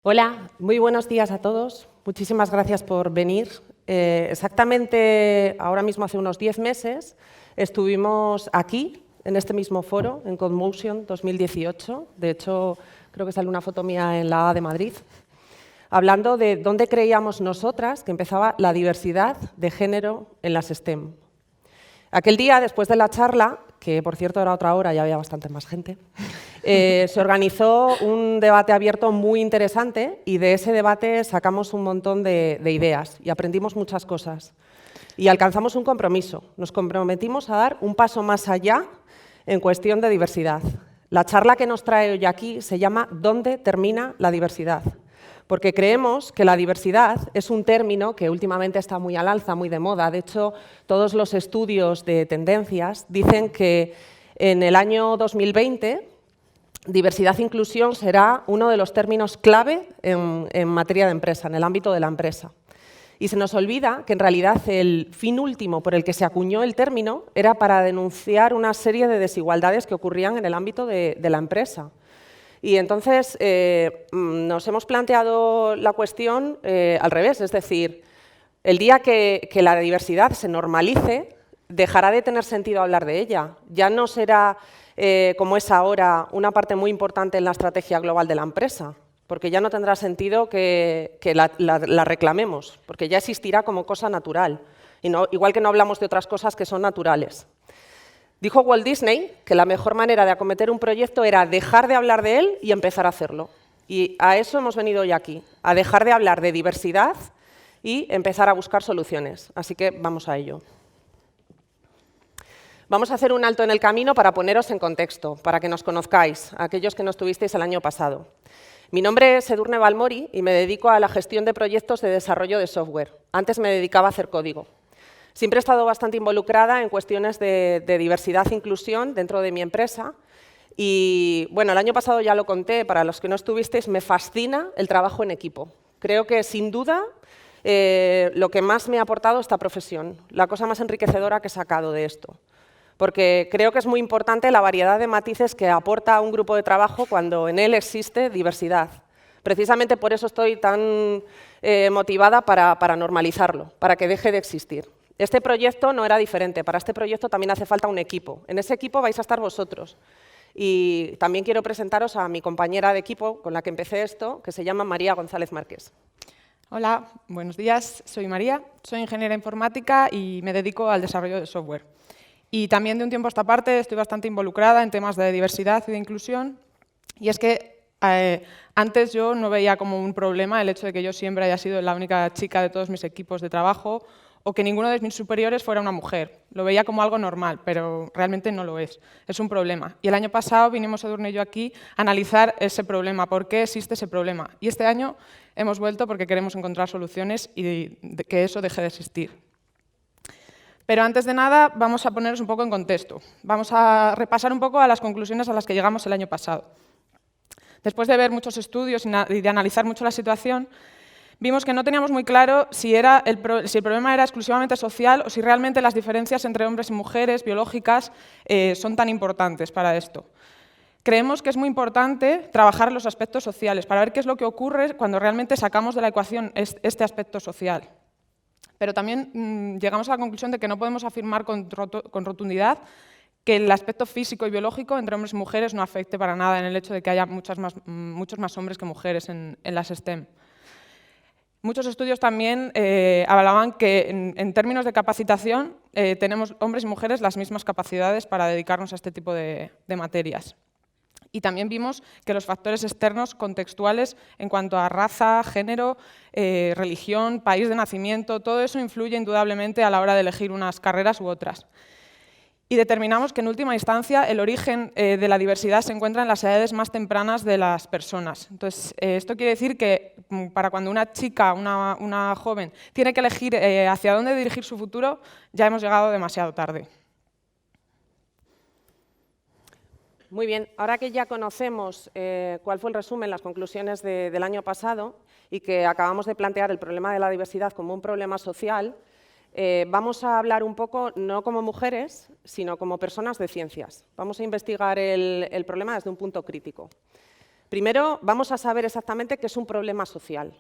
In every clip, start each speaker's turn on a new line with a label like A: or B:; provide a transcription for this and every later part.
A: Hola, muy buenos días a todos. Muchísimas gracias por venir. Exactamente ahora mismo hace unos 10 meses estuvimos aquí, en este mismo foro, en CodeMotion 2018. De hecho, creo que sale una foto mía en la A de Madrid, hablando de dónde creíamos nosotras que empezaba la diversidad de género en las STEM. Aquel día, después de la charla, que por cierto era otra hora y había bastante más gente, se organizó un debate abierto muy interesante y de ese debate sacamos un montón de ideas y aprendimos muchas cosas. Y alcanzamos un compromiso. Nos comprometimos a dar un paso más allá en cuestión de diversidad. La charla que nos trae hoy aquí se llama ¿Dónde termina la diversidad? Porque creemos que la diversidad es un término que últimamente está muy al alza, muy de moda. De hecho, todos los estudios de tendencias dicen que en el año 2020 diversidad e inclusión será uno de los términos clave en materia de empresa, en el ámbito de la empresa. Y se nos olvida que en realidad el fin último por el que se acuñó el término era para denunciar una serie de desigualdades que ocurrían en el ámbito de la empresa. Y entonces nos hemos planteado la cuestión al revés, es decir, el día que la diversidad se normalice, dejará de tener sentido hablar de ella. Ya no será, como es ahora, una parte muy importante en la estrategia global de la empresa, porque ya no tendrá sentido que la reclamemos, porque ya existirá como cosa natural, y no, igual que no hablamos de otras cosas que son naturales. Dijo Walt Disney que la mejor manera de acometer un proyecto era dejar de hablar de él y empezar a hacerlo. Y a eso hemos venido hoy aquí, a dejar de hablar de diversidad y empezar a buscar soluciones. Así que vamos a ello. Vamos a hacer un alto en el camino para poneros en contexto, para que nos conozcáis, aquellos que no estuvisteis el año pasado. Mi nombre es Edurne Balmori y me dedico a la gestión de proyectos de desarrollo de software. Antes me dedicaba a hacer código. Siempre he estado bastante involucrada en cuestiones de diversidad e inclusión dentro de mi empresa. Y bueno, el año pasado ya lo conté, para los que no estuvisteis, me fascina el trabajo en equipo. Creo que sin duda lo que más me ha aportado esta profesión, la cosa más enriquecedora que he sacado de esto. Porque creo que es muy importante la variedad de matices que aporta un grupo de trabajo cuando en él existe diversidad. Precisamente por eso estoy tan motivada para normalizarlo, para que deje de existir. Este proyecto no era diferente. Para este proyecto también hace falta un equipo. En ese equipo vais a estar vosotros. Y también quiero presentaros a mi compañera de equipo con la que empecé esto, que se llama María González Márquez.
B: Hola, buenos días. Soy María, soy ingeniera informática y me dedico al desarrollo de software. Y también de un tiempo a esta parte estoy bastante involucrada en temas de diversidad y de inclusión. Y es que antes yo no veía como un problema el hecho de que yo siempre haya sido la única chica de todos mis equipos de trabajo o que ninguno de mis superiores fuera una mujer. Lo veía como algo normal, pero realmente no lo es. Es un problema. Y el año pasado vinimos Edurne y yo aquí a analizar ese problema, por qué existe ese problema. Y este año hemos vuelto porque queremos encontrar soluciones y que eso deje de existir. Pero antes de nada, vamos a poneros un poco en contexto. Vamos a repasar un poco a las conclusiones a las que llegamos el año pasado. Después de ver muchos estudios y de analizar mucho la situación, vimos que no teníamos muy claro si el problema era exclusivamente social o si realmente las diferencias entre hombres y mujeres biológicas son tan importantes para esto. Creemos que es muy importante trabajar los aspectos sociales para ver qué es lo que ocurre cuando realmente sacamos de la ecuación este aspecto social. Pero también llegamos a la conclusión de que no podemos afirmar con rotundidad que el aspecto físico y biológico entre hombres y mujeres no afecte para nada en el hecho de que haya muchos más hombres que mujeres en las STEM. Muchos estudios también hablaban que en términos de capacitación tenemos hombres y mujeres las mismas capacidades para dedicarnos a este tipo de materias. Y también vimos que los factores externos contextuales en cuanto a raza, género, religión, país de nacimiento, todo eso influye indudablemente a la hora de elegir unas carreras u otras. Y determinamos que en última instancia el origen de la diversidad se encuentra en las edades más tempranas de las personas. Entonces, esto quiere decir que para cuando una chica, una joven, tiene que elegir hacia dónde dirigir su futuro, ya hemos llegado demasiado tarde.
A: Muy bien, ahora que ya conocemos cuál fue el resumen, las conclusiones del año pasado y que acabamos de plantear el problema de la diversidad como un problema social, vamos a hablar un poco, no como mujeres, sino como personas de ciencias. Vamos a investigar el problema desde un punto crítico. Primero, vamos a saber exactamente qué es un problema social.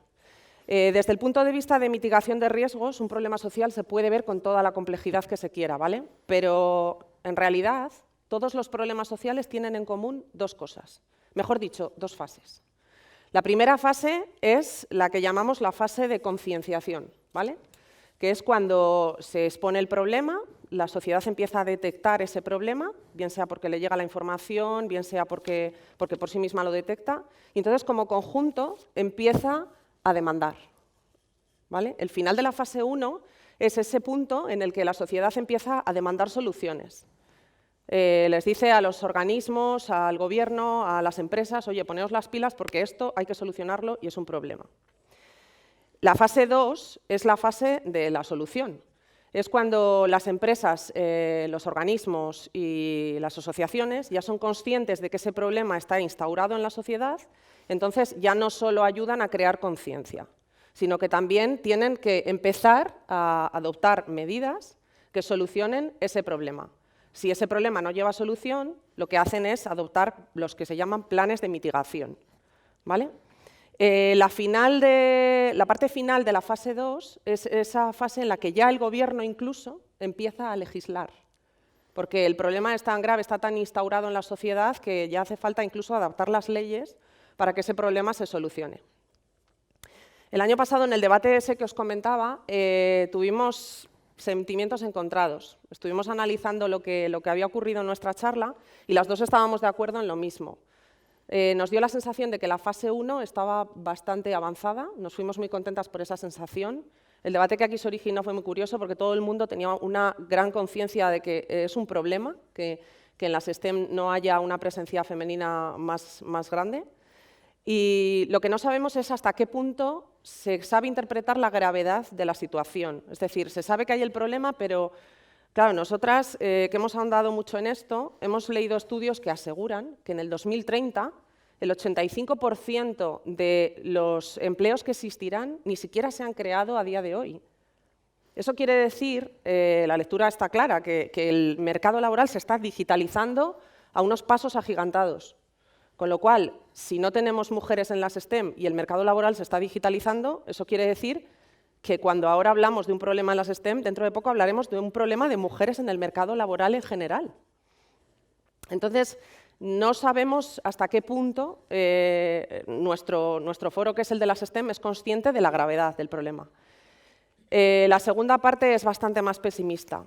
A: Desde el punto de vista de mitigación de riesgos, un problema social se puede ver con toda la complejidad que se quiera, ¿vale? Pero, en realidad, todos los problemas sociales tienen en común dos cosas. Mejor dicho, dos fases. La primera fase es la que llamamos la fase de concienciación, ¿vale? Que es cuando se expone el problema, la sociedad empieza a detectar ese problema, bien sea porque le llega la información, bien sea porque por sí misma lo detecta, y entonces como conjunto empieza a demandar, ¿vale? El final de la fase 1 es ese punto en el que la sociedad empieza a demandar soluciones. Les dice a los organismos, al gobierno, a las empresas, oye, poneos las pilas porque esto hay que solucionarlo y es un problema. La fase 2 es la fase de la solución. Es cuando las empresas, los organismos y las asociaciones ya son conscientes de que ese problema está instaurado en la sociedad, entonces ya no solo ayudan a crear conciencia, sino que también tienen que empezar a adoptar medidas que solucionen ese problema. Si ese problema no lleva solución, lo que hacen es adoptar los que se llaman planes de mitigación, ¿vale? La parte final de la fase 2 es esa fase en la que ya el gobierno incluso empieza a legislar, porque el problema es tan grave, está tan instaurado en la sociedad que ya hace falta incluso adaptar las leyes para que ese problema se solucione. El año pasado, en el debate ese que os comentaba, tuvimos sentimientos encontrados. Estuvimos analizando lo que había ocurrido en nuestra charla y las dos estábamos de acuerdo en lo mismo. Nos dio la sensación de que la fase 1 estaba bastante avanzada, nos fuimos muy contentas por esa sensación. El debate que aquí se originó fue muy curioso porque todo el mundo tenía una gran conciencia de que es un problema, que en las STEM no haya una presencia femenina más grande. Y lo que no sabemos es hasta qué punto se sabe interpretar la gravedad de la situación. Es decir, se sabe que hay el problema, pero claro, nosotras, que hemos ahondado mucho en esto, hemos leído estudios que aseguran que en el 2030 el 85% de los empleos que existirán ni siquiera se han creado a día de hoy. Eso quiere decir, la lectura está clara, que el mercado laboral se está digitalizando a unos pasos agigantados. Con lo cual, si no tenemos mujeres en las STEM y el mercado laboral se está digitalizando, eso quiere decir que cuando ahora hablamos de un problema en las STEM, dentro de poco hablaremos de un problema de mujeres en el mercado laboral en general. Entonces, no sabemos hasta qué punto nuestro foro, que es el de las STEM, es consciente de la gravedad del problema. La segunda parte es bastante más pesimista.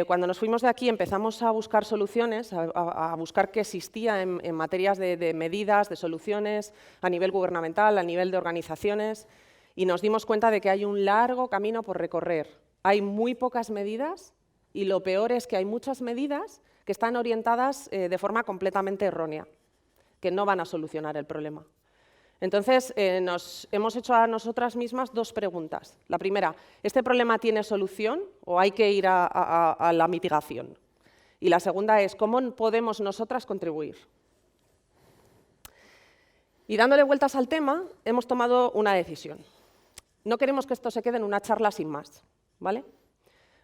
A: Cuando nos fuimos de aquí empezamos a buscar soluciones, a buscar qué existía en materias de medidas, de soluciones a nivel gubernamental, a nivel de organizaciones, y nos dimos cuenta de que hay un largo camino por recorrer. Hay muy pocas medidas y lo peor es que hay muchas medidas que están orientadas de forma completamente errónea, que no van a solucionar el problema. Entonces, nos hemos hecho a nosotras mismas dos preguntas. La primera, ¿este problema tiene solución o hay que ir a la mitigación? Y la segunda es, ¿cómo podemos nosotras contribuir? Y dándole vueltas al tema, hemos tomado una decisión. No queremos que esto se quede en una charla sin más, ¿vale?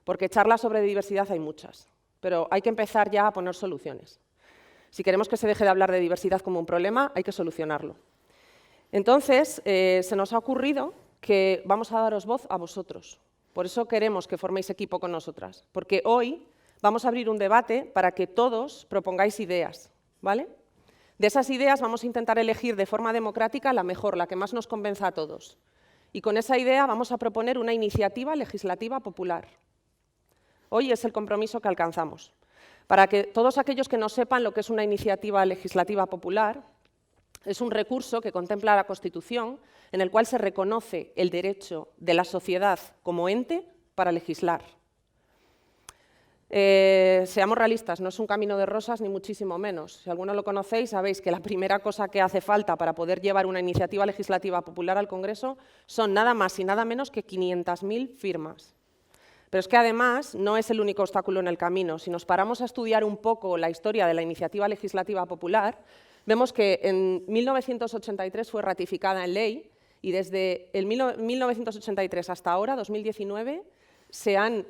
A: Porque charlas sobre diversidad hay muchas, pero hay que empezar ya a poner soluciones. Si queremos que se deje de hablar de diversidad como un problema, hay que solucionarlo. Entonces, se nos ha ocurrido que vamos a daros voz a vosotros. Por eso queremos que forméis equipo con nosotras, porque hoy vamos a abrir un debate para que todos propongáis ideas, ¿vale? De esas ideas vamos a intentar elegir de forma democrática la mejor, la que más nos convenza a todos. Y con esa idea vamos a proponer una iniciativa legislativa popular. Hoy es el compromiso que alcanzamos. Para que todos aquellos que no sepan lo que es una iniciativa legislativa popular, es un recurso que contempla la Constitución en el cual se reconoce el derecho de la sociedad como ente para legislar. Seamos realistas, no es un camino de rosas ni muchísimo menos. Si alguno lo conocéis, sabéis que la primera cosa que hace falta para poder llevar una iniciativa legislativa popular al Congreso son nada más y nada menos que 500.000 firmas. Pero es que además no es el único obstáculo en el camino. Si nos paramos a estudiar un poco la historia de la iniciativa legislativa popular, vemos que en 1983 fue ratificada en ley y desde el 1983 hasta ahora, 2019, se han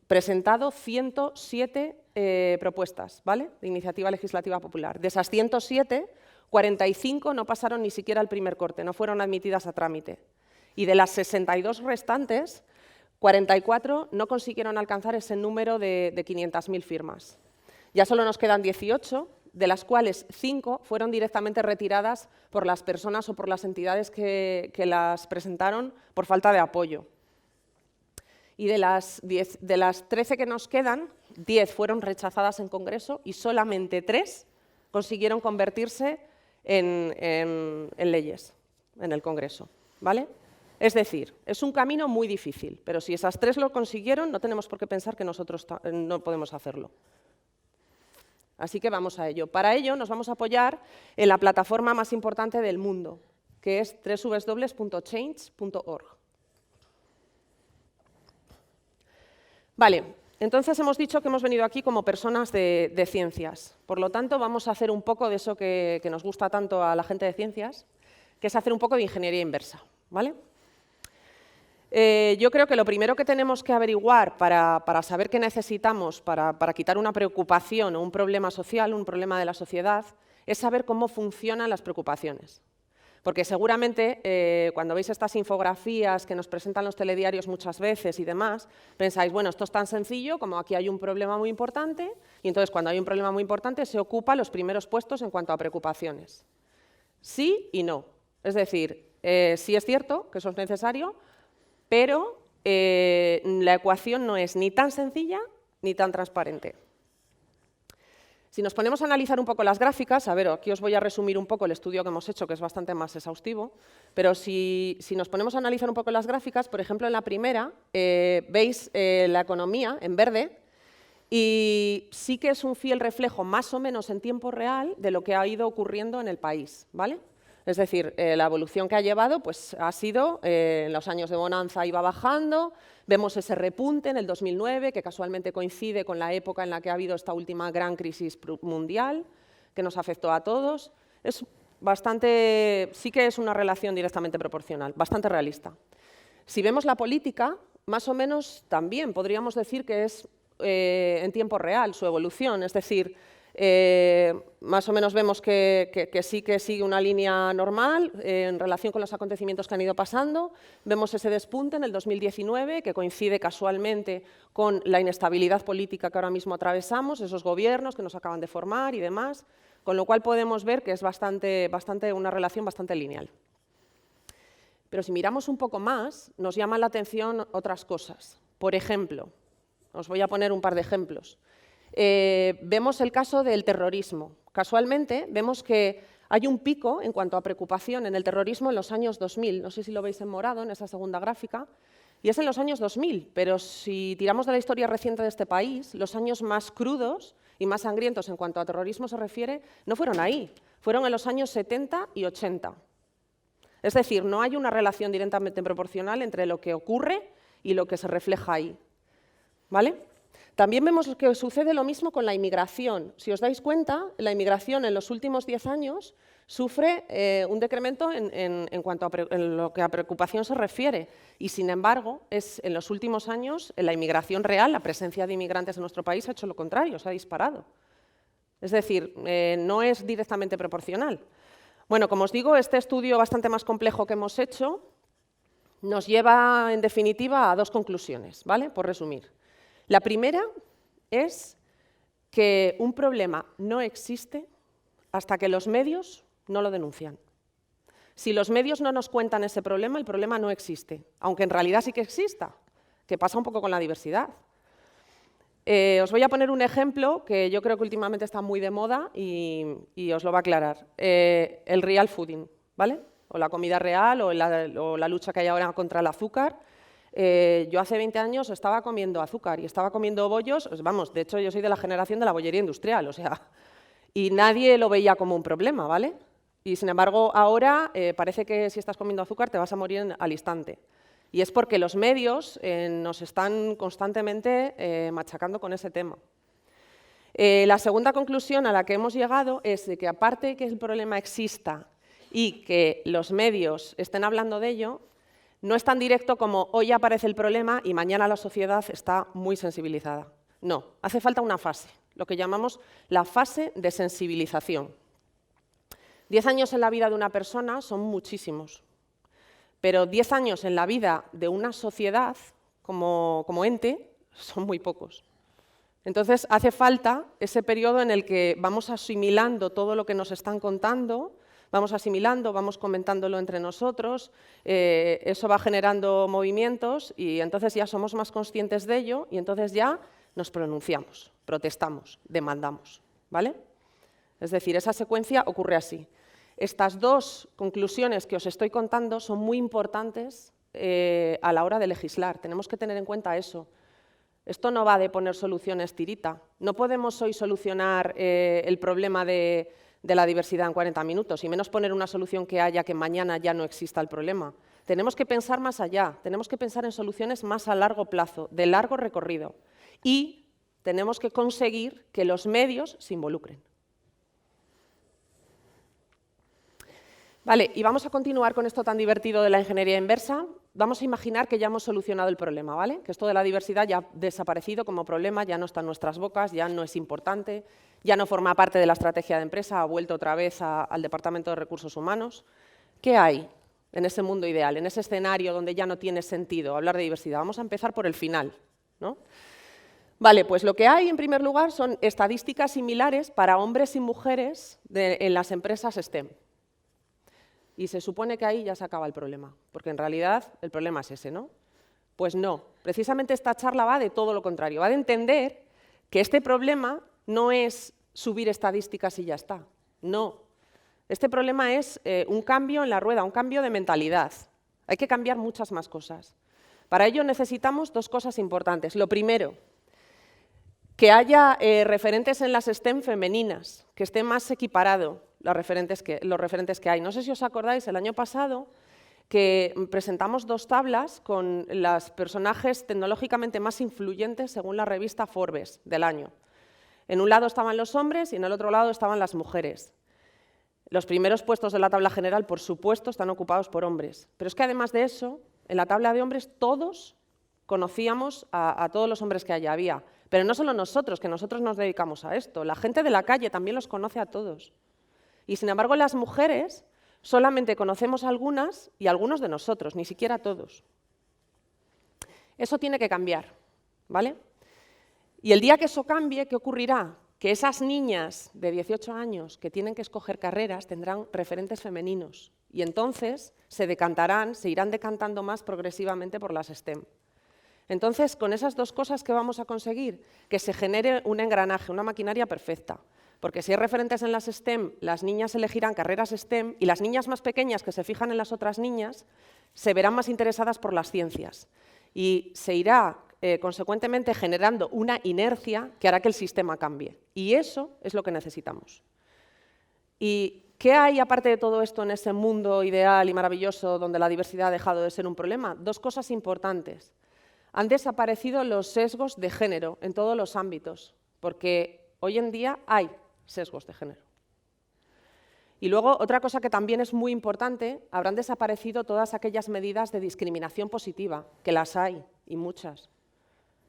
A: presentado 107 propuestas, ¿vale?, de iniciativa legislativa popular. De esas 107, 45 no pasaron ni siquiera el primer corte, no fueron admitidas a trámite. Y de las 62 restantes, 44 no consiguieron alcanzar ese número de 500.000 firmas. Ya solo nos quedan 18, de las cuales 5 fueron directamente retiradas por las personas o por las entidades que las presentaron por falta de apoyo. Y de las 13 que nos quedan, 10 fueron rechazadas en Congreso y solamente 3 consiguieron convertirse en leyes en el Congreso, ¿vale? Es decir, es un camino muy difícil, pero si esas 3 lo consiguieron, no tenemos por qué pensar que nosotros no podemos hacerlo. Así que vamos a ello. Para ello nos vamos a apoyar en la plataforma más importante del mundo, que es www.change.org. Vale, entonces hemos dicho que hemos venido aquí como personas de ciencias. Por lo tanto, vamos a hacer un poco de eso que nos gusta tanto a la gente de ciencias, que es hacer un poco de ingeniería inversa, ¿vale? Yo creo que lo primero que tenemos que averiguar para saber qué necesitamos para quitar una preocupación o un problema social, un problema de la sociedad, es saber cómo funcionan las preocupaciones. Porque seguramente cuando veis estas infografías que nos presentan los telediarios muchas veces y demás, pensáis, bueno, esto es tan sencillo como aquí hay un problema muy importante y entonces cuando hay un problema muy importante se ocupa los primeros puestos en cuanto a preocupaciones. Sí y no. Es decir, sí es cierto que eso es necesario, pero la ecuación no es ni tan sencilla ni tan transparente. Si nos ponemos a analizar un poco las gráficas, a ver, aquí os voy a resumir un poco el estudio que hemos hecho, que es bastante más exhaustivo, pero si nos ponemos a analizar un poco las gráficas, por ejemplo, en la primera veis la economía en verde y sí que es un fiel reflejo más o menos en tiempo real de lo que ha ido ocurriendo en el país, ¿vale? Es decir, la evolución que ha llevado pues, ha sido, en los años de bonanza iba bajando, vemos ese repunte en el 2009, que casualmente coincide con la época en la que ha habido esta última gran crisis mundial, que nos afectó a todos. Es bastante, sí que es una relación directamente proporcional, bastante realista. Si vemos la política, más o menos también podríamos decir que es en tiempo real su evolución, es decir, más o menos vemos que sí que sigue una línea normal en relación con los acontecimientos que han ido pasando. Vemos ese despunte en el 2019, que coincide casualmente con la inestabilidad política que ahora mismo atravesamos, esos gobiernos que nos acaban de formar y demás, con lo cual podemos ver que es una relación bastante lineal. Pero si miramos un poco más, nos llaman la atención otras cosas. Por ejemplo, os voy a poner un par de ejemplos. Vemos el caso del terrorismo. Casualmente, vemos que hay un pico en cuanto a preocupación en el terrorismo en los años 2000. No sé si lo veis en morado en esa segunda gráfica. Y es en los años 2000, pero si tiramos de la historia reciente de este país, los años más crudos y más sangrientos en cuanto a terrorismo se refiere, no fueron ahí, fueron en los años 70 y 80. Es decir, no hay una relación directamente proporcional entre lo que ocurre y lo que se refleja ahí, ¿vale? También vemos que sucede lo mismo con la inmigración. Si os dais cuenta, la inmigración en los últimos 10 años sufre un decremento en cuanto a lo que a preocupación se refiere. Y, sin embargo, en los últimos años, en la inmigración real, la presencia de inmigrantes en nuestro país ha hecho lo contrario, se ha disparado. Es decir, no es directamente proporcional. Bueno, como os digo, este estudio bastante más complejo que hemos hecho nos lleva, en definitiva, a 2 conclusiones, ¿vale? Por resumir. La primera es que un problema no existe hasta que los medios no lo denuncian. Si los medios no nos cuentan ese problema, el problema no existe, aunque en realidad sí que exista, que pasa un poco con la diversidad. Os voy a poner un ejemplo que yo creo que últimamente está muy de moda y os lo va a aclarar. El real fooding, ¿vale? O la comida real o la lucha que hay ahora contra el azúcar. Yo hace 20 años estaba comiendo azúcar y estaba comiendo bollos, vamos, de hecho yo soy de la generación de la bollería industrial, o sea, y nadie lo veía como un problema, ¿vale? Y sin embargo ahora parece que si estás comiendo azúcar te vas a morir al instante. Y es porque los medios nos están constantemente machacando con ese tema. La segunda conclusión a la que hemos llegado es de que aparte de que el problema exista y que los medios estén hablando de ello, no es tan directo como hoy aparece el problema y mañana la sociedad está muy sensibilizada. No, hace falta una fase, lo que llamamos la fase de sensibilización. 10 años en la vida de una persona son muchísimos, pero 10 años en la vida de una sociedad como ente son muy pocos. Entonces, hace falta ese periodo en el que vamos asimilando todo lo que nos están contando, vamos asimilando, vamos comentándolo entre nosotros, eso va generando movimientos y entonces ya somos más conscientes de ello y entonces ya nos pronunciamos, protestamos, demandamos, ¿vale? Es decir, esa secuencia ocurre así. Estas dos conclusiones que os estoy contando son muy importantes a la hora de legislar. Tenemos que tener en cuenta eso. Esto no va de poner soluciones tirita. No podemos hoy solucionar el problema de la diversidad en 40 minutos, y menos poner una solución que haya que mañana ya no exista el problema. Tenemos que pensar más allá, tenemos que pensar en soluciones más a largo plazo, de largo recorrido. Y tenemos que conseguir que los medios se involucren. Vale, y vamos a continuar con esto tan divertido de la ingeniería inversa. Vamos a imaginar que ya hemos solucionado el problema, ¿vale? Que esto de la diversidad ya ha desaparecido como problema, ya no está en nuestras bocas, ya no es importante, ya no forma parte de la estrategia de empresa, ha vuelto otra vez al Departamento de Recursos Humanos. ¿Qué hay en ese mundo ideal, en ese escenario donde ya no tiene sentido hablar de diversidad? Vamos a empezar por el final, ¿no? Vale, pues lo que hay en primer lugar son estadísticas similares para hombres y mujeres en las empresas STEM. Y se supone que ahí ya se acaba el problema, porque en realidad el problema es ese, ¿no? Pues no, precisamente esta charla va de todo lo contrario, va de entender que este problema no es subir estadísticas y ya está, no. Este problema es un cambio en la rueda, un cambio de mentalidad. Hay que cambiar muchas más cosas. Para ello necesitamos dos cosas importantes. Lo primero, que haya referentes en las STEM femeninas, que esté más equiparado los referentes que hay. No sé si os acordáis, el año pasado que presentamos 2 tablas con los personajes tecnológicamente más influyentes según la revista Forbes del año. En un lado estaban los hombres y en el otro lado estaban las mujeres. Los primeros puestos de la tabla general, por supuesto, están ocupados por hombres. Pero es que además de eso, en la tabla de hombres todos conocíamos a todos los hombres que allá había. Pero no solo nosotros, que nosotros nos dedicamos a esto. La gente de la calle también los conoce a todos. Y sin embargo, las mujeres solamente conocemos a algunas y a algunos de nosotros, ni siquiera a todos. Eso tiene que cambiar, ¿vale? Y el día que eso cambie, ¿qué ocurrirá? Que esas niñas de 18 años que tienen que escoger carreras tendrán referentes femeninos y entonces se irán decantando más progresivamente por las STEM. Entonces, con esas dos cosas, ¿qué vamos a conseguir? Que se genere un engranaje, una maquinaria perfecta. Porque si hay referentes en las STEM, las niñas elegirán carreras STEM y las niñas más pequeñas que se fijan en las otras niñas se verán más interesadas por las ciencias. Y se irá, consecuentemente, generando una inercia que hará que el sistema cambie. Y eso es lo que necesitamos. ¿Y qué hay, aparte de todo esto, en ese mundo ideal y maravilloso donde la diversidad ha dejado de ser un problema? 2 cosas importantes. Han desaparecido los sesgos de género en todos los ámbitos, porque hoy en día hay sesgos de género. Y luego, otra cosa que también es muy importante, habrán desaparecido todas aquellas medidas de discriminación positiva, que las hay, y muchas.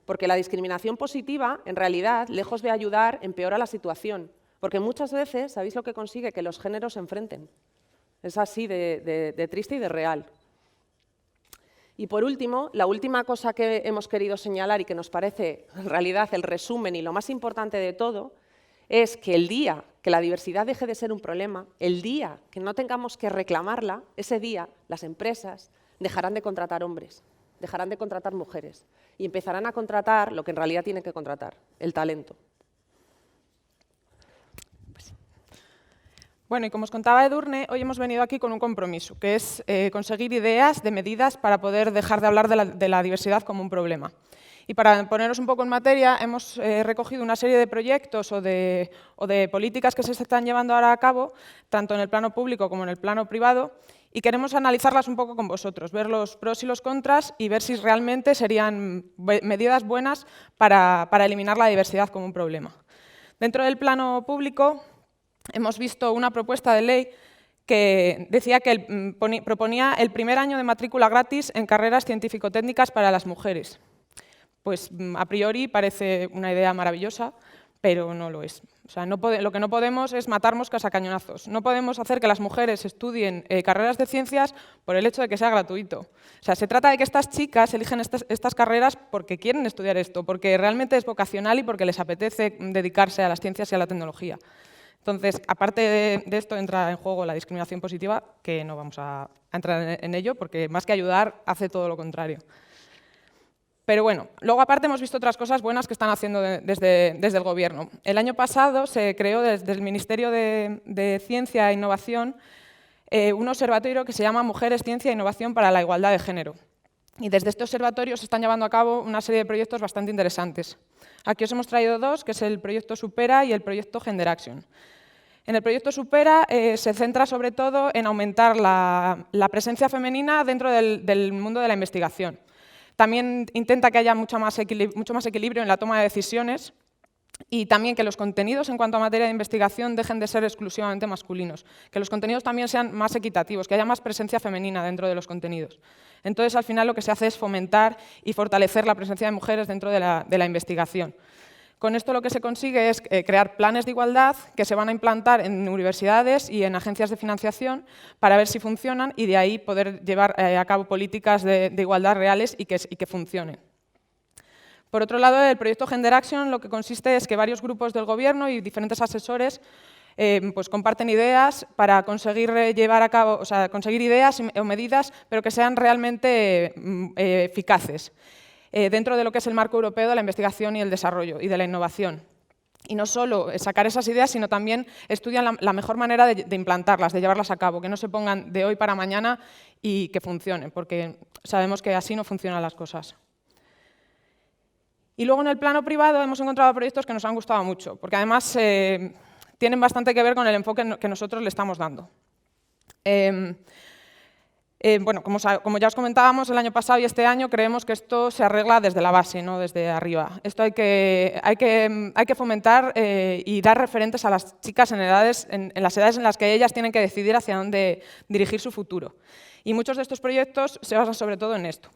A: Porque la discriminación positiva, en realidad, lejos de ayudar, empeora la situación. Porque muchas veces, ¿sabéis lo que consigue? Que los géneros se enfrenten. Es así de triste y de real. Y por último, la última cosa que hemos querido señalar y que nos parece en realidad el resumen y lo más importante de todo, es que el día que la diversidad deje de ser un problema, el día que no tengamos que reclamarla, ese día las empresas dejarán de contratar hombres, dejarán de contratar mujeres y empezarán a contratar lo que en realidad tienen que contratar, el talento.
B: Bueno, y como os contaba Edurne, hoy hemos venido aquí con un compromiso, que es conseguir ideas de medidas para poder dejar de hablar de la diversidad como un problema. Y para poneros un poco en materia, hemos recogido una serie de proyectos o de políticas que se están llevando ahora a cabo, tanto en el plano público como en el plano privado, y queremos analizarlas un poco con vosotros, ver los pros y los contras y ver si realmente serían medidas buenas para eliminar la diversidad como un problema. Dentro del plano público, hemos visto una propuesta de ley que decía que proponía el primer año de matrícula gratis en carreras científico-técnicas para las mujeres. Pues a priori parece una idea maravillosa, pero no lo es. O sea, lo que no podemos es matar moscas a cañonazos. No podemos hacer que las mujeres estudien carreras de ciencias por el hecho de que sea gratuito. O sea, se trata de que estas chicas eligen estas carreras porque quieren estudiar esto, porque realmente es vocacional y porque les apetece dedicarse a las ciencias y a la tecnología. Entonces, aparte de esto, entra en juego la discriminación positiva, que no vamos a entrar en ello, porque más que ayudar, hace todo lo contrario. Pero bueno, luego aparte hemos visto otras cosas buenas que están haciendo desde el Gobierno. El año pasado se creó desde el Ministerio de Ciencia e Innovación un observatorio que se llama Mujeres, Ciencia e Innovación para la Igualdad de Género. Y desde este observatorio se están llevando a cabo una serie de proyectos bastante interesantes. Aquí os hemos traído dos, que es el proyecto Supera y el proyecto Gender Action. En el proyecto Supera se centra sobre todo en aumentar la presencia femenina dentro del mundo de la investigación. También intenta que haya mucho más equilibrio en la toma de decisiones y también que los contenidos en cuanto a materia de investigación dejen de ser exclusivamente masculinos, que los contenidos también sean más equitativos, que haya más presencia femenina dentro de los contenidos. Entonces, al final, lo que se hace es fomentar y fortalecer la presencia de mujeres dentro de la investigación. Con esto lo que se consigue es crear planes de igualdad que se van a implantar en universidades y en agencias de financiación para ver si funcionan y de ahí poder llevar a cabo políticas de igualdad reales y que funcionen. Por otro lado, el proyecto Gender Action lo que consiste es que varios grupos del Gobierno y diferentes asesores pues comparten ideas para conseguir llevar a cabo, conseguir ideas o medidas, pero que sean realmente eficaces dentro de lo que es el marco europeo de la investigación y el desarrollo y de la innovación. Y no solo sacar esas ideas, sino también estudian la mejor manera de implantarlas, de llevarlas a cabo, que no se pongan de hoy para mañana y que funcionen, porque sabemos que así no funcionan las cosas. Y luego en el plano privado hemos encontrado proyectos que nos han gustado mucho, porque además tienen bastante que ver con el enfoque que nosotros le estamos dando. Bueno, como ya os comentábamos, el año pasado y este año creemos que esto se arregla desde la base, no desde arriba. Esto hay que fomentar y dar referentes a las chicas en las edades en las que ellas tienen que decidir hacia dónde dirigir su futuro. Y muchos de estos proyectos se basan sobre todo en esto.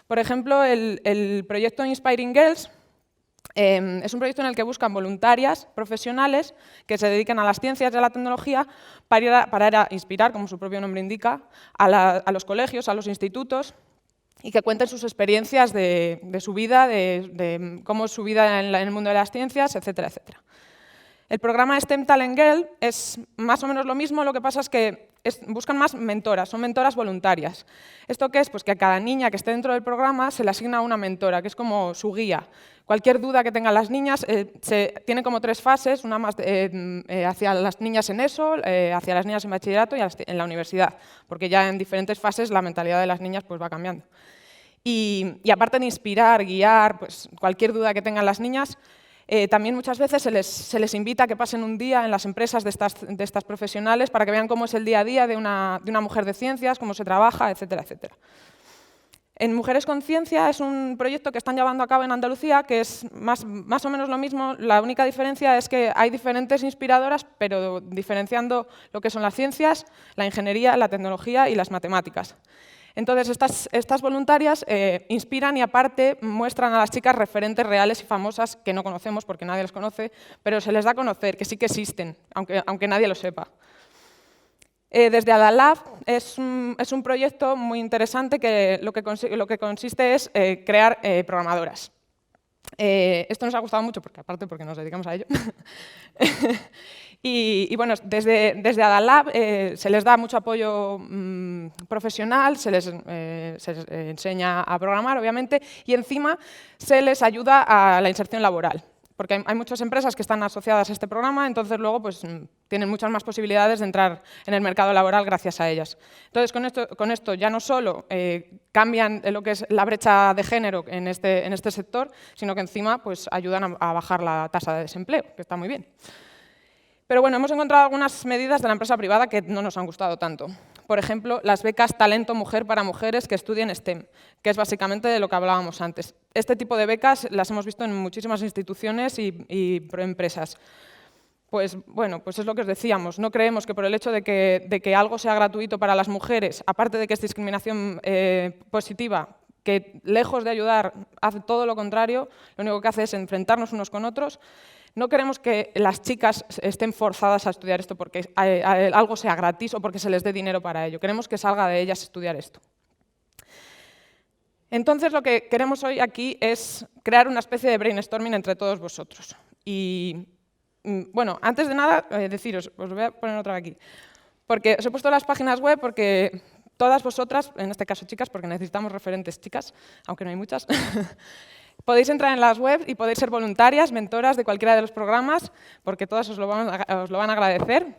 B: Por ejemplo, el proyecto Inspiring Girls es un proyecto en el que buscan voluntarias profesionales que se dediquen a las ciencias y a la tecnología para ir a inspirar, como su propio nombre indica, a los colegios, a los institutos y que cuenten sus experiencias de su vida, de cómo es su vida en el mundo de las ciencias, etcétera, etcétera. El programa STEM Talent Girl es más o menos lo mismo, lo que pasa es que buscan más mentoras, son mentoras voluntarias. ¿Esto qué es? Pues que a cada niña que esté dentro del programa se le asigna una mentora, que es como su guía. Cualquier duda que tengan las niñas tiene como 3 fases, una más hacia las niñas en ESO, hacia las niñas en bachillerato y en la universidad, porque ya en diferentes fases la mentalidad de las niñas pues va cambiando. Y aparte de inspirar, guiar, pues cualquier duda que tengan las niñas, también muchas veces se les invita a que pasen un día en las empresas de estas profesionales para que vean cómo es el día a día de una mujer de ciencias, cómo se trabaja, etcétera, etcétera. En Mujeres con Ciencia es un proyecto que están llevando a cabo en Andalucía, que es más o menos lo mismo. La única diferencia es que hay diferentes inspiradoras, pero diferenciando lo que son las ciencias, la ingeniería, la tecnología y las matemáticas. Entonces, estas voluntarias inspiran y aparte muestran a las chicas referentes reales y famosas que no conocemos porque nadie las conoce, pero se les da a conocer, que sí que existen, aunque nadie lo sepa. Desde Adalab es un proyecto muy interesante que lo que consiste es crear programadoras. Esto nos ha gustado mucho, porque nos dedicamos a ello. Y bueno, desde Adalab se les da mucho apoyo profesional, se les enseña a programar, obviamente, y encima se les ayuda a la inserción laboral. Porque hay muchas empresas que están asociadas a este programa, entonces luego pues, tienen muchas más posibilidades de entrar en el mercado laboral gracias a ellas. Entonces, con esto ya no solo cambian lo que es la brecha de género en este sector, sino que encima pues, ayudan a bajar la tasa de desempleo, que está muy bien. Pero bueno, hemos encontrado algunas medidas de la empresa privada que no nos han gustado tanto. Por ejemplo, las becas Talento Mujer para mujeres que estudien STEM, que es básicamente de lo que hablábamos antes. Este tipo de becas las hemos visto en muchísimas instituciones y empresas. Pues bueno, pues es lo que os decíamos. No creemos que por el hecho de que algo sea gratuito para las mujeres, aparte de que es discriminación positiva, que lejos de ayudar hace todo lo contrario, lo único que hace es enfrentarnos unos con otros, no queremos que las chicas estén forzadas a estudiar esto porque algo sea gratis o porque se les dé dinero para ello. Queremos que salga de ellas estudiar esto. Entonces, lo que queremos hoy aquí es crear una especie de brainstorming entre todos vosotros. Y, bueno, antes de nada, deciros, os voy a poner otra vez aquí, porque os he puesto las páginas web porque todas vosotras, en este caso chicas, porque necesitamos referentes chicas, aunque no hay muchas, podéis entrar en las webs y podéis ser voluntarias, mentoras de cualquiera de los programas, porque todas os lo van a agradecer.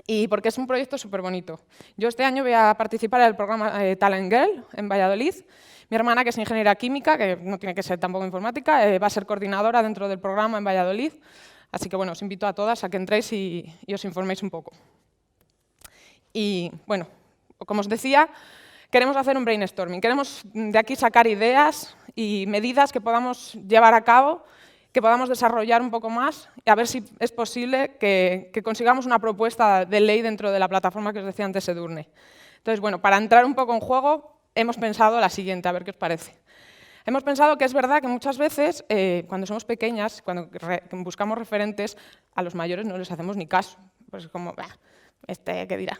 B: Y porque es un proyecto súper bonito. Yo este año voy a participar en el programa Talent Girl en Valladolid. Mi hermana, que es ingeniera química, que no tiene que ser tampoco informática, va a ser coordinadora dentro del programa en Valladolid. Así que bueno, os invito a todas a que entréis y os informéis un poco. Y bueno, como os decía, queremos hacer un brainstorming. Queremos de aquí sacar ideas y medidas que podamos llevar a cabo, que podamos desarrollar un poco más y a ver si es posible que consigamos una propuesta de ley dentro de la plataforma que os decía antes, Edurne. Entonces, bueno, para entrar un poco en juego, hemos pensado la siguiente, a ver qué os parece. Hemos pensado que es verdad que muchas veces, cuando somos pequeñas, cuando buscamos referentes, a los mayores no les hacemos ni caso. Pues como, ¿qué dirá?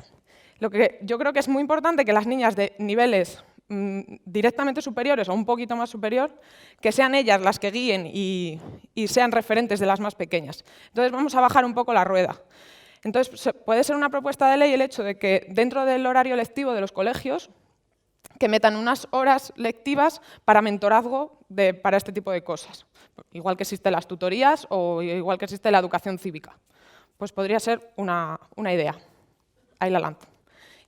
B: Lo que yo creo que es muy importante que las niñas de niveles directamente superiores o un poquito más superior, que sean ellas las que guíen y sean referentes de las más pequeñas. Entonces vamos a bajar un poco la rueda. Entonces puede ser una propuesta de ley el hecho de que dentro del horario lectivo de los colegios que metan unas horas lectivas para mentorazgo para este tipo de cosas. Igual que existen las tutorías o igual que existe la educación cívica. Pues podría ser una idea. Ahí la lanzo.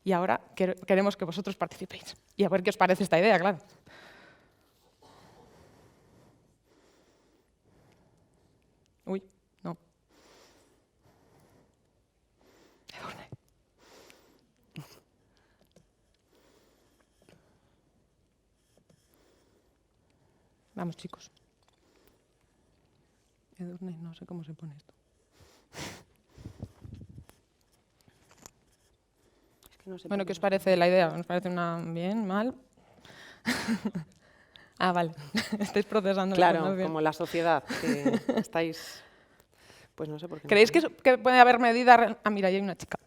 B: Y ahora queremos que vosotros participéis. Y a ver qué os parece esta idea, claro. Uy, no. Vamos, chicos. Edurne, no sé cómo se pone esto.
A: No sé,
B: bueno, ¿qué os parece la idea? ¿Os parece bien, mal? Vale. Estáis procesando.
A: Claro, como la sociedad, que estáis... Pues no sé por qué.
B: ¿Creéis que puede haber medidas? Mira, ahí hay una chica.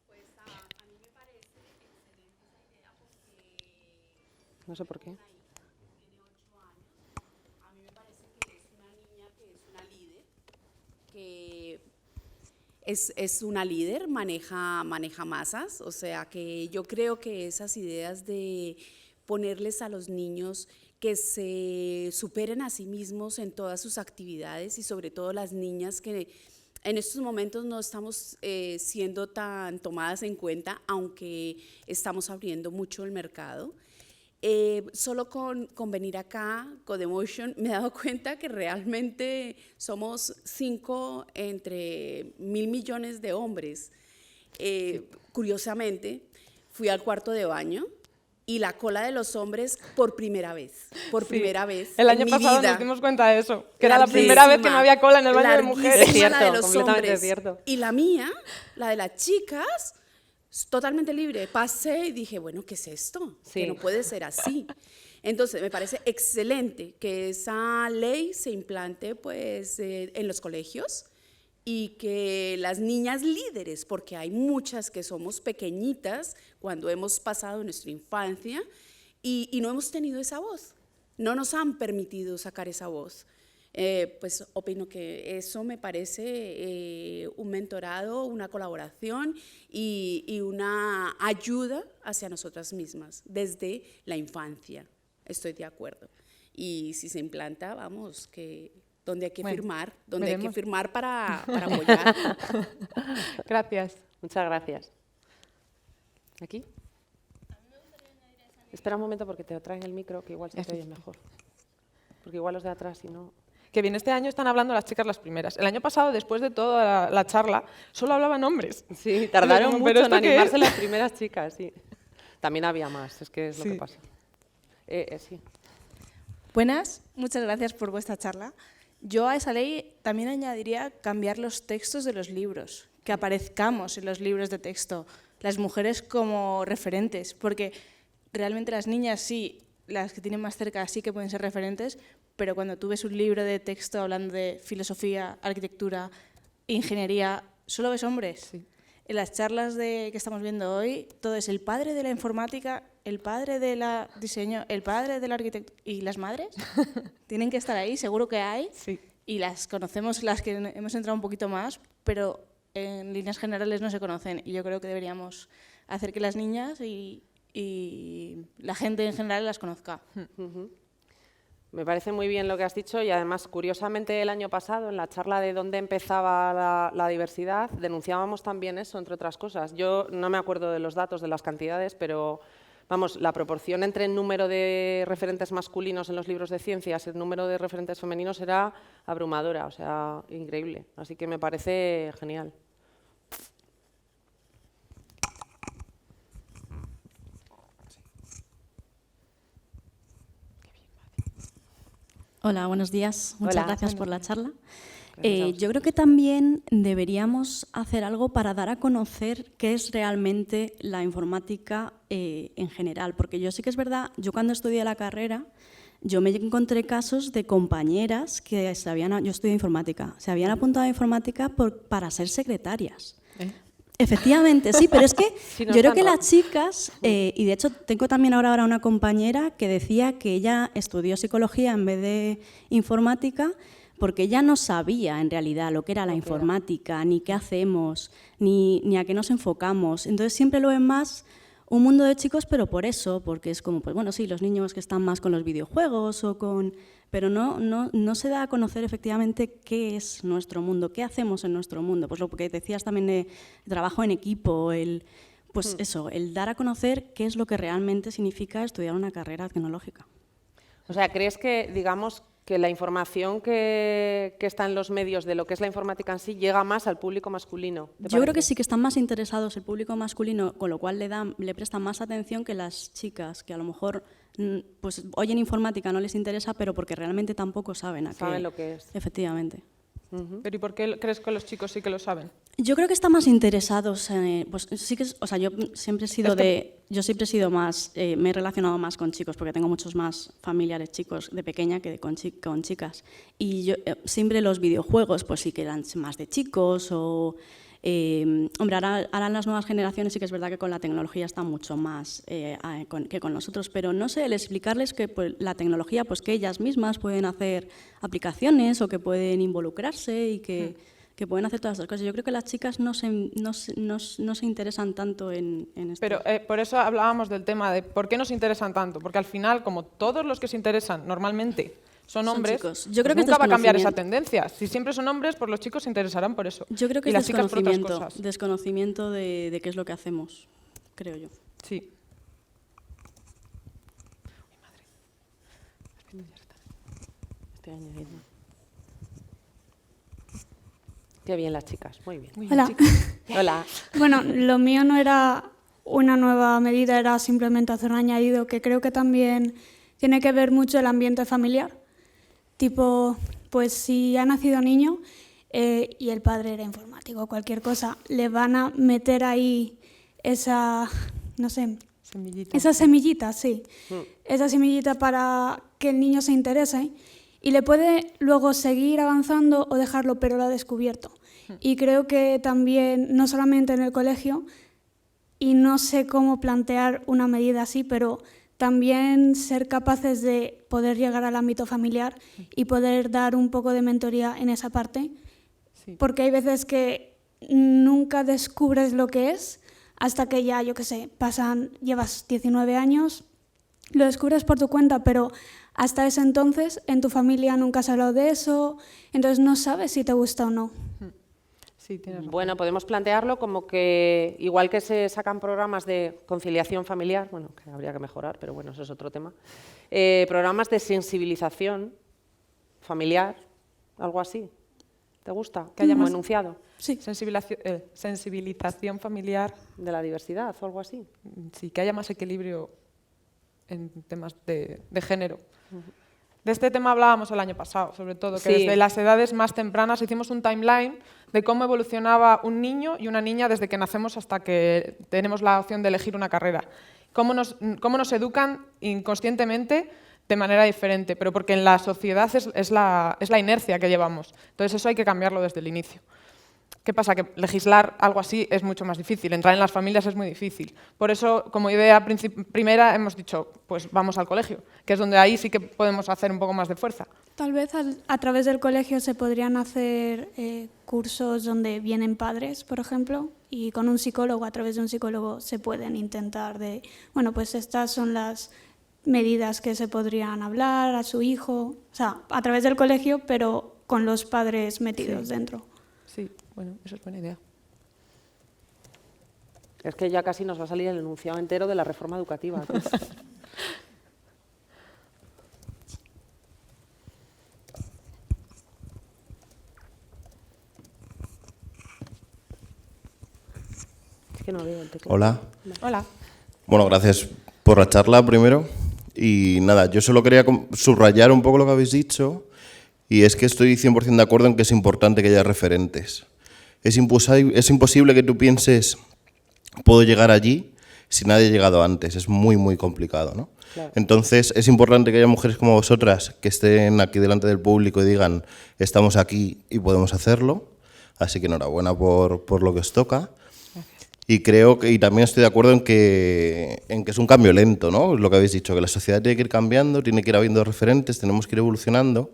C: Pues a mí me parece excelente esa idea porque...
A: No sé por qué.
C: Tiene 8 años. A mí me parece que es una niña que es una líder, que es una líder, maneja masas, o sea que yo creo que esas ideas de ponerles a los niños que se superen a sí mismos en todas sus actividades y sobre todo las niñas que en estos momentos no estamos siendo tan tomadas en cuenta, aunque estamos abriendo mucho el mercado. Solo con venir acá, Codemotion, me he dado cuenta que realmente somos 5 entre 1.000 millones de hombres. Curiosamente, fui al cuarto de baño y la cola de los hombres por primera vez. Primera vez.
B: El año pasado nos dimos cuenta de eso, que era la primera vez que no había cola en el baño de mujeres.
A: Es cierto,
C: la de los
A: completamente
C: hombres.
A: cierto.
C: Y la mía, la de las chicas, totalmente libre. Pasé y dije, bueno, ¿qué es esto?
A: Sí.
C: Que no puede ser así. Entonces, me parece excelente que esa ley se implante pues, en los colegios y que las niñas líderes, porque hay muchas que somos pequeñitas cuando hemos pasado nuestra infancia y no hemos tenido esa voz, no nos han permitido sacar esa voz. Pues opino que eso me parece un mentorado, una colaboración y una ayuda hacia nosotras mismas desde la infancia. Estoy de acuerdo. Y si se implanta, vamos, que donde hay que firmar, donde hay que firmar para apoyar.
B: Gracias.
A: Muchas gracias. ¿Aquí? Espera un momento porque te traen el micro, que igual se te oye mejor. Porque igual los de atrás, si no...
B: Que bien, este año están hablando las chicas las primeras. El año pasado, después de toda la charla, solo hablaban hombres.
A: Sí, tardaron
B: Pero
A: mucho en
B: ¿esto qué
A: animarse
B: es?
A: las primeras chicas, sí. También había más, es que es lo
B: Sí.
A: que pasa. Sí.
D: Buenas, muchas gracias por vuestra charla. Yo a esa ley también añadiría cambiar los textos de los libros, que aparezcamos en los libros de texto, las mujeres como referentes, porque realmente las niñas sí, las que tienen más cerca sí que pueden ser referentes, pero cuando tú ves un libro de texto hablando de filosofía, arquitectura, ingeniería, solo ves hombres.
B: Sí.
D: En las charlas que estamos viendo hoy, todo es el padre de la informática, el padre del diseño, el padre del arquitecto. ¿Y las madres? Tienen que estar ahí, seguro que hay.
B: Sí.
D: Y las conocemos, las que hemos entrado un poquito más, pero en líneas generales no se conocen. Y yo creo que deberíamos hacer que las niñas y la gente en general las conozca.
A: Me parece muy bien lo que has dicho y además, curiosamente, el año pasado, en la charla de dónde empezaba la diversidad, denunciábamos también eso, entre otras cosas. Yo no me acuerdo de los datos, de las cantidades, pero vamos, la proporción entre el número de referentes masculinos en los libros de ciencias y el número de referentes femeninos era abrumadora, o sea, increíble. Así que me parece genial.
E: Hola, buenos días. Muchas
A: Hola.
E: gracias por la charla.
A: Gracias a
E: Yo creo que también deberíamos hacer algo para dar a conocer qué es realmente la informática en general, porque yo sí que es verdad, yo cuando estudié la carrera, yo me encontré casos de compañeras que yo estudié informática, se habían apuntado a informática para ser secretarias. Efectivamente, sí, pero es que
A: Sí, no
E: yo creo
A: tan
E: que
A: raro.
E: las chicas, y de hecho tengo también ahora una compañera que decía que ella estudió psicología en vez de informática porque ella no sabía en realidad lo que era la informática, ni qué hacemos, ni a qué nos enfocamos. Entonces siempre lo ven más un mundo de chicos, pero por eso, porque es como, pues bueno, sí, los niños que están más con los videojuegos pero no se da a conocer efectivamente qué es nuestro mundo, qué hacemos en nuestro mundo. Pues lo que decías también de trabajo en equipo, pues eso, el dar a conocer qué es lo que realmente significa estudiar una carrera tecnológica.
A: O sea, ¿crees que, digamos, que la información que está en los medios de lo que es la informática en sí llega más al público masculino?
E: Yo creo que sí que están más interesados el público masculino, con lo cual le prestan más atención que las chicas, que a lo mejor pues oyen informática, no les interesa, pero porque realmente tampoco saben
A: Saben lo que es.
E: Efectivamente.
B: Pero ¿y por qué crees que los chicos sí que lo saben?
E: Yo creo que están más interesados, pues sí que, o sea, yo siempre he sido más, me he relacionado más con chicos porque tengo muchos más familiares chicos de pequeña que con chicas. Y yo siempre los videojuegos, pues sí que eran más de chicos o hombre, ahora las nuevas generaciones sí que es verdad que con la tecnología están mucho más que con nosotros, pero no sé, el explicarles que pues, la tecnología, pues que ellas mismas pueden hacer aplicaciones o que pueden involucrarse y que pueden hacer todas estas cosas. Yo creo que las chicas no se interesan tanto en esto.
B: Pero por eso hablábamos del tema de por qué nos interesan tanto, porque al final, como todos los que se interesan normalmente son hombres,
E: chicos. Yo creo
B: pues
E: que
B: nunca va a cambiar esa
E: desconocimiento.
B: tendencia. Si siempre son hombres, pues los chicos se interesarán por eso.
E: Yo creo que
B: y
E: es
B: las chicas por otras cosas.
E: desconocimiento de qué es lo que hacemos, creo yo.
B: Sí.
A: Estoy añadiendo. Qué bien las chicas, muy bien.
F: Hola.
A: Hola.
F: Bueno, lo mío no era una nueva medida, era simplemente hacer un añadido que creo que también tiene que ver mucho el ambiente familiar. Tipo, pues si ha nacido niño y el padre era informático o cualquier cosa, le van a meter ahí esa, no sé,
B: Semillita.
F: esa semillita, sí. Esa semillita para que el niño se interese y le puede luego seguir avanzando o dejarlo, pero lo ha descubierto. Y creo que también, no solamente en el colegio, y no sé cómo plantear una medida así, pero también ser capaces de poder llegar al ámbito familiar y poder dar un poco de mentoría en esa parte,
B: Sí.
F: porque hay veces que nunca descubres lo que es hasta que ya, yo qué sé, llevas 19 años, lo descubres por tu cuenta, pero hasta ese entonces en tu familia nunca has hablado de eso, entonces no sabes si te gusta o no.
B: Sí, tienes razón.
A: Bueno, podemos plantearlo como que, igual que se sacan programas de conciliación familiar, bueno, que habría que mejorar, pero bueno, eso es otro tema, programas de sensibilización familiar, algo así. ¿Te gusta? Que haya más enunciado
F: Sí.
B: Sensibilización familiar,
A: de la diversidad o algo así.
B: sí, que haya más equilibrio en temas de género. De este tema hablábamos el año pasado, sobre todo, que
A: Sí.
B: desde las edades más tempranas hicimos un timeline de cómo evolucionaba un niño y una niña desde que nacemos hasta que tenemos la opción de elegir una carrera. Cómo nos educan inconscientemente de manera diferente, pero porque en la sociedad es la inercia que llevamos. Entonces eso hay que cambiarlo desde el inicio. ¿Qué pasa? Que legislar algo así es mucho más difícil, entrar en las familias es muy difícil. Por eso, como idea primera, hemos dicho, pues vamos al colegio, que es donde ahí sí que podemos hacer un poco más de fuerza.
F: Tal vez a través del colegio se podrían hacer cursos donde vienen padres, por ejemplo, y con un psicólogo, a través de un psicólogo, se pueden intentar bueno, pues estas son las medidas que se podrían hablar a su hijo, o sea, a través del colegio, pero con los padres metidos dentro.
B: Sí, bueno, eso es buena idea.
A: Es que ya casi nos va a salir el enunciado entero de la reforma educativa. Es que no veo el teclado.
G: Hola.
B: Hola.
G: Bueno, gracias por la charla primero. Y nada, yo solo quería subrayar un poco lo que habéis dicho, y es que estoy 100% de acuerdo en que es importante que haya referentes. Es imposible que tú pienses, puedo llegar allí si nadie ha llegado antes. Es muy, muy complicado, ¿no?
A: Claro.
G: Entonces, es importante que haya mujeres como vosotras que estén aquí delante del público y digan, estamos aquí y podemos hacerlo. Así que enhorabuena por lo que os toca. Y creo que, y también estoy de acuerdo en que es un cambio lento, ¿no? Lo que habéis dicho, que la sociedad tiene que ir cambiando, tiene que ir habiendo referentes, tenemos que ir evolucionando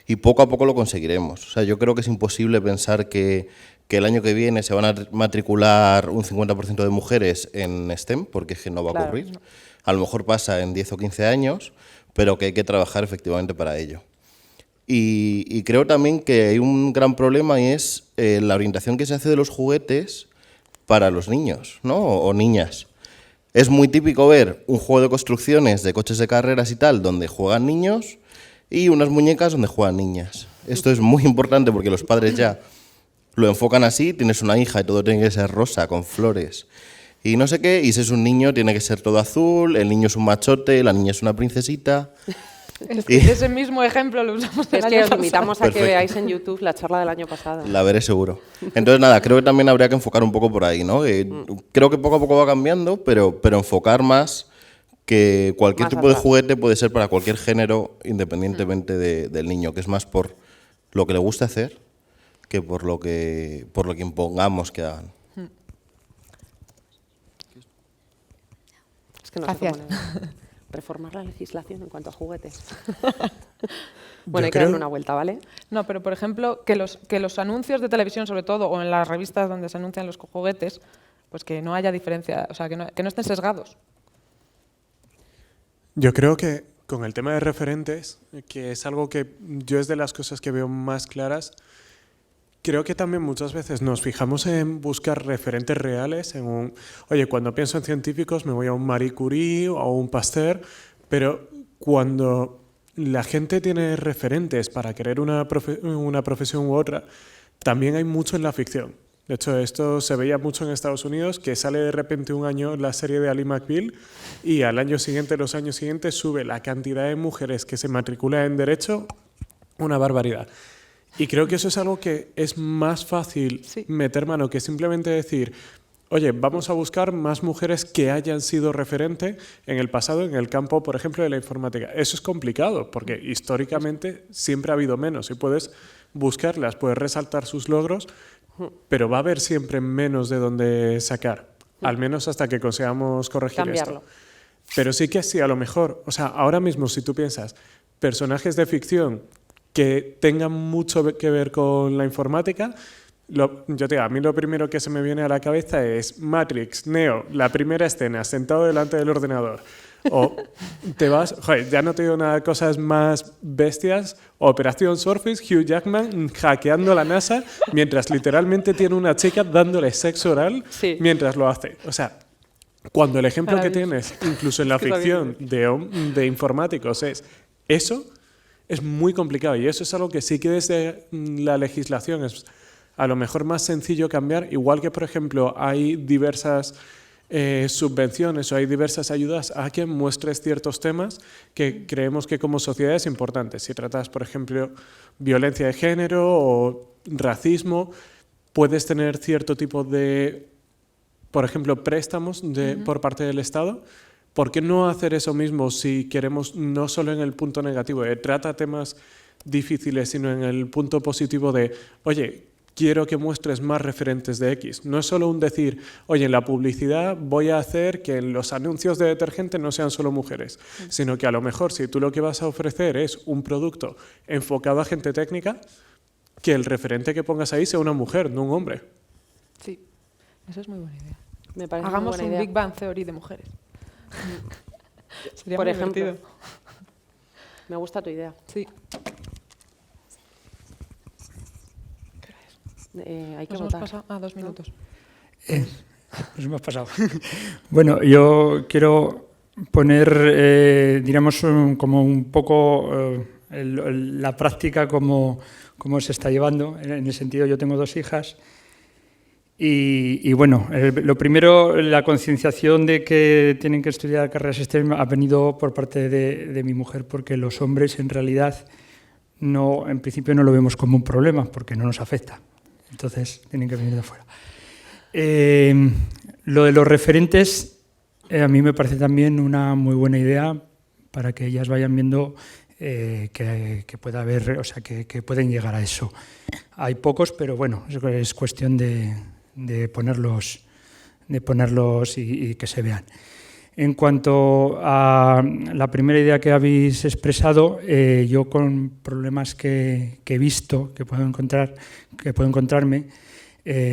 G: y poco a poco lo conseguiremos. O sea, yo creo que es imposible pensar que el año que viene se van a matricular un 50% de mujeres en STEM, porque es que no va a ocurrir. A lo mejor pasa en 10 o 15 años, pero que hay que trabajar efectivamente para ello. Y creo también que hay un gran problema y es la orientación que se hace de los juguetes para los niños, ¿no? O niñas. Es muy típico ver un juego de construcciones de coches de carreras y tal, donde juegan niños, y unas muñecas donde juegan niñas. Esto es muy importante porque los padres ya lo enfocan así, tienes una hija y todo tiene que ser rosa, con flores, y no sé qué, y si es un niño tiene que ser todo azul, el niño es un machote, la niña es una princesita.
B: Ese mismo ejemplo lo usamos el
A: Es
B: año
A: que os
B: pasado.
A: invitamos a que
G: Perfecto.
A: veáis en YouTube la charla del año pasado.
G: La veré seguro. Entonces, nada, creo que también habría que enfocar un poco por ahí, ¿no? Creo que poco a poco va cambiando, pero enfocar más que cualquier
A: Más
G: tipo de
A: atrás.
G: juguete puede ser para cualquier género, independientemente del niño, que es más por lo que le gusta hacer que por lo que impongamos que hagan.
A: Es que no sé
B: Gracias.
A: cómo reformar la legislación en cuanto a juguetes. Bueno,
H: Yo
A: hay que darle
H: creo-
A: una vuelta, ¿vale?
B: No, pero por ejemplo, que los anuncios de televisión, sobre todo, o en las revistas donde se anuncian los juguetes, pues que no haya diferencia, o sea, que no estén sesgados.
H: Yo creo que con el tema de referentes, que es algo que yo es de las cosas que veo más claras, creo que también muchas veces nos fijamos en buscar referentes reales, oye, cuando pienso en científicos me voy a un Marie Curie o a un Pasteur, pero cuando la gente tiene referentes para querer una profesión u otra, también hay mucho en la ficción. De hecho, esto se veía mucho en Estados Unidos, que sale de repente un año la serie de Ally McBeal y al año siguiente, los años siguientes, sube la cantidad de mujeres que se matriculan en Derecho, una barbaridad. Y creo que eso es algo que es más fácil meter mano que simplemente decir, oye, vamos a buscar más mujeres que hayan sido referente en el pasado en el campo, por ejemplo, de la informática. Eso es complicado porque históricamente siempre ha habido menos y puedes buscarlas, puedes resaltar sus logros, pero va a haber siempre menos de dónde sacar, al menos hasta que consigamos corregir
A: Cambiarlo.
H: esto. Pero sí que sí, a lo mejor, o sea, ahora mismo si tú piensas, personajes de ficción que tengan mucho que ver con la informática, yo te digo, a mí lo primero que se me viene a la cabeza es Matrix, Neo, la primera escena, sentado delante del ordenador. O te vas, joder, ya no te digo nada, cosas más bestias, Operación Surface, Hugh Jackman hackeando la NASA mientras literalmente tiene una chica dándole sexo oral
A: Sí.
H: mientras lo hace. O sea, cuando el ejemplo que
B: Maravilloso.
H: tienes, incluso en la
A: Es que
H: ficción de informáticos, es eso, es muy complicado. Y eso es algo que sí que desde la legislación es a lo mejor más sencillo cambiar, igual que, por ejemplo, hay diversas subvenciones o hay diversas ayudas a que muestres ciertos temas que creemos que como sociedad es importante. Si tratas, por ejemplo, violencia de género o racismo, puedes tener cierto tipo de, por ejemplo, préstamos por parte del Estado, ¿Por qué no hacer eso mismo si queremos, no solo en el punto negativo, trata temas difíciles, sino en el punto positivo de, oye, quiero que muestres más referentes de X. No es solo un decir, oye, en la publicidad voy a hacer que en los anuncios de detergente no sean solo mujeres, sino que a lo mejor si tú lo que vas a ofrecer es un producto enfocado a gente técnica, que el referente que pongas ahí sea una mujer, no un hombre.
B: Sí, eso es muy buena idea.
A: Me parece muy
B: Hagamos
A: buena
B: un
A: idea.
B: Big Bang Theory de mujeres. Sería
A: Por
B: muy
A: ejemplo.
B: divertido.
A: Me gusta tu idea.
B: Sí.
A: Hay que
B: Nos hemos
A: votar.
B: pasado a 2 minutos.
I: Nos hemos pasado. Bueno, yo quiero poner, diríamos, como un poco la práctica cómo se está llevando. En el sentido, yo tengo 2 hijas y bueno, lo primero, la concienciación de que tienen que estudiar carreras STEM ha venido por parte de mi mujer, porque los hombres en realidad en principio no lo vemos como un problema, porque no nos afecta. Entonces, tienen que venir de fuera. Lo de los referentes, a mí me parece también una muy buena idea para que ellas vayan viendo que pueda haber, o sea, que pueden llegar a eso. Hay pocos, pero bueno, es cuestión de ponerlos y que se vean. En cuanto a la primera idea que habéis expresado, yo con problemas que he visto, que puedo encontrarme,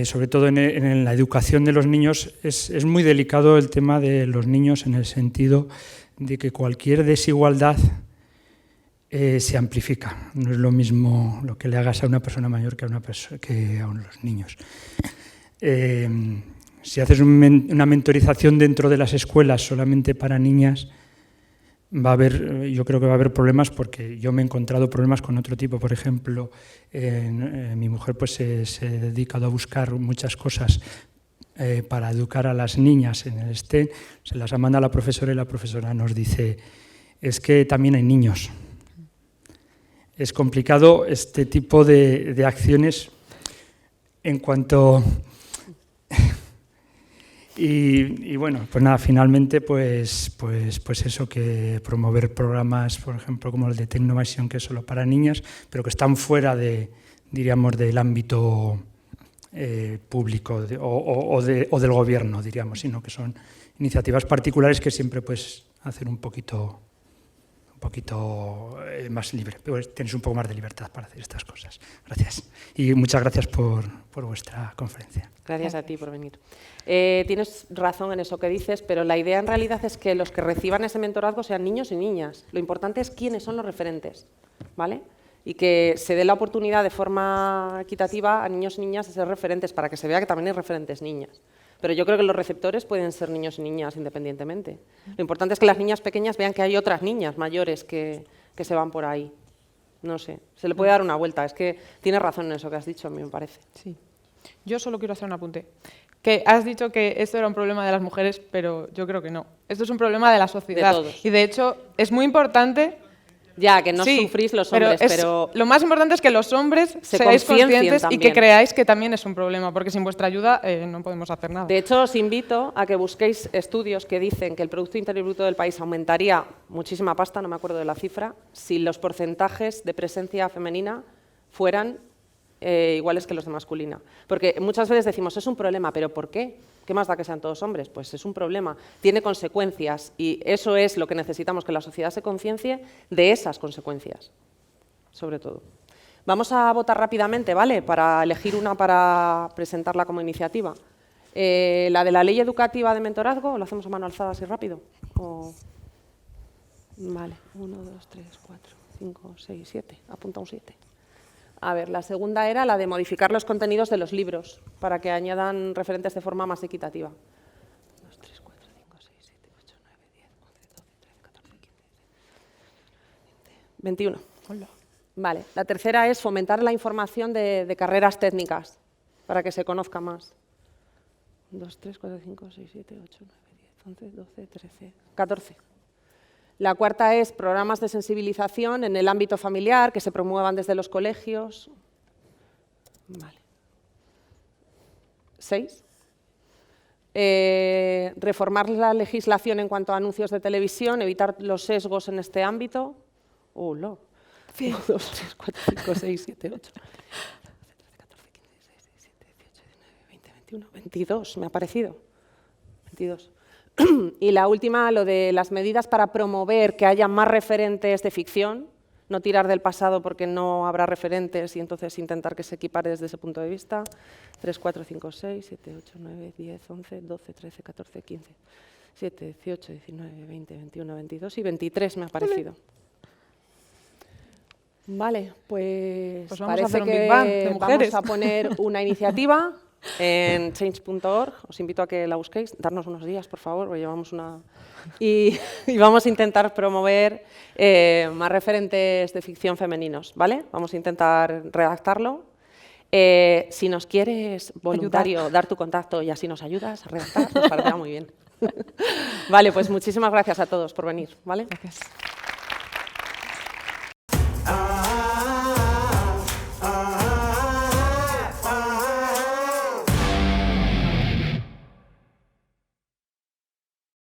I: sobre todo en la educación de los niños, es muy delicado el tema de los niños, en el sentido de que cualquier desigualdad se amplifica. No es lo mismo lo que le hagas a una persona mayor que a los niños. Si haces una mentorización dentro de las escuelas solamente para niñas, yo creo que va a haber problemas, porque yo me he encontrado problemas con otro tipo. Por ejemplo, mi mujer pues se ha dedicado a buscar muchas cosas para educar a las niñas en el STEM, se las ha mandado a la profesora y la profesora nos dice, es que también hay niños. Es complicado este tipo de acciones en cuanto... Y bueno, pues nada, finalmente pues eso, que promover programas, por ejemplo, como el de Tecnovisión, que es solo para niñas, pero que están fuera diríamos, del ámbito público o del gobierno, diríamos, sino que son iniciativas particulares que siempre puedes hacer un poquito más libre, pero tienes un poco más de libertad para hacer estas cosas. Gracias. Y muchas gracias por vuestra conferencia.
A: Gracias a ti por venir. Tienes razón en eso que dices, pero la idea en realidad es que los que reciban ese mentorazgo sean niños y niñas. Lo importante es quiénes son los referentes, ¿vale? Y que se dé la oportunidad de forma equitativa a niños y niñas de ser referentes, para que se vea que también hay referentes niñas. Pero yo creo que los receptores pueden ser niños y niñas independientemente. Lo importante es que las niñas pequeñas vean que hay otras niñas mayores que se van por ahí. No sé, se le puede dar una vuelta. Es que tienes razón en eso que has dicho, a mí me parece.
B: Sí. Yo solo quiero hacer un apunte. Que has dicho que esto era un problema de las mujeres, pero yo creo que no. Esto es un problema de la sociedad.
A: De todos.
B: Y de hecho es muy importante...
A: Ya, que no
B: sí,
A: sufrís los hombres, pero...
B: Lo más importante es que los hombres seáis
A: conciencien
B: conscientes y
A: también.
B: que creáis que también es un problema, porque sin vuestra ayuda no podemos hacer nada.
A: De hecho, os invito a que busquéis estudios que dicen que el Producto Interior Bruto del país aumentaría muchísima pasta, no me acuerdo de la cifra, si los porcentajes de presencia femenina fueran iguales que los de masculina. Porque muchas veces decimos, es un problema, ¿pero por qué? ¿Qué más da que sean todos hombres? Pues es un problema, tiene consecuencias y eso es lo que necesitamos, que la sociedad se conciencie de esas consecuencias, sobre todo. Vamos a votar rápidamente, ¿vale? Para elegir una para presentarla como iniciativa. La de la ley educativa de mentorazgo, ¿lo hacemos a mano alzada así rápido? Vale, 1, 2, 3, 4, 5, 6, 7, apunta un 7. A ver, la segunda era la de modificar los contenidos de los libros para que añadan referentes de forma más equitativa. 2, 3, 4, 5, 6, 7, 8, 9, 10, 11, 12, 13, 14, 15, 16, 20, 21. Vale, la tercera es fomentar la información de carreras técnicas para que se conozca más. 2, 3, 4, 5, 6, 7, 8, 9, 10, 11, 12, 13, 14. La cuarta es programas de sensibilización en el ámbito familiar que se promuevan desde los colegios. Vale. 6. reformar la legislación en cuanto a anuncios de televisión, evitar los sesgos en este ámbito. 1, 2, 3, 4, 5, 6, 7, 8, 14, 15, 16, 17, 18, 19, 20, 21, 22, me ha parecido. 22. Y la última, lo de las medidas para promover que haya más referentes de ficción, no tirar del pasado porque no habrá referentes y entonces intentar que se equipare desde ese punto de vista. 3, 4, 5, 6, 7, 8, 9, 10, 11, 12, 13, 14, 15, 17, 18, 19, 20, 21, 22 y 23 me ha parecido. Vale, pues
B: Pues vamos a
A: parece
B: hacer un
A: que
B: Big Bang de mujeres.
A: vamos a poner una iniciativa en change.org. Os invito a que la busquéis, darnos unos días, por favor, porque llevamos una... Y vamos a intentar promover más referentes de ficción femeninos, ¿vale? Vamos a intentar redactarlo. Si nos quieres, voluntario, dar tu contacto y así nos ayudas a redactar, nos parecerá muy bien. Vale, pues muchísimas gracias a todos por venir, ¿vale?
B: Gracias.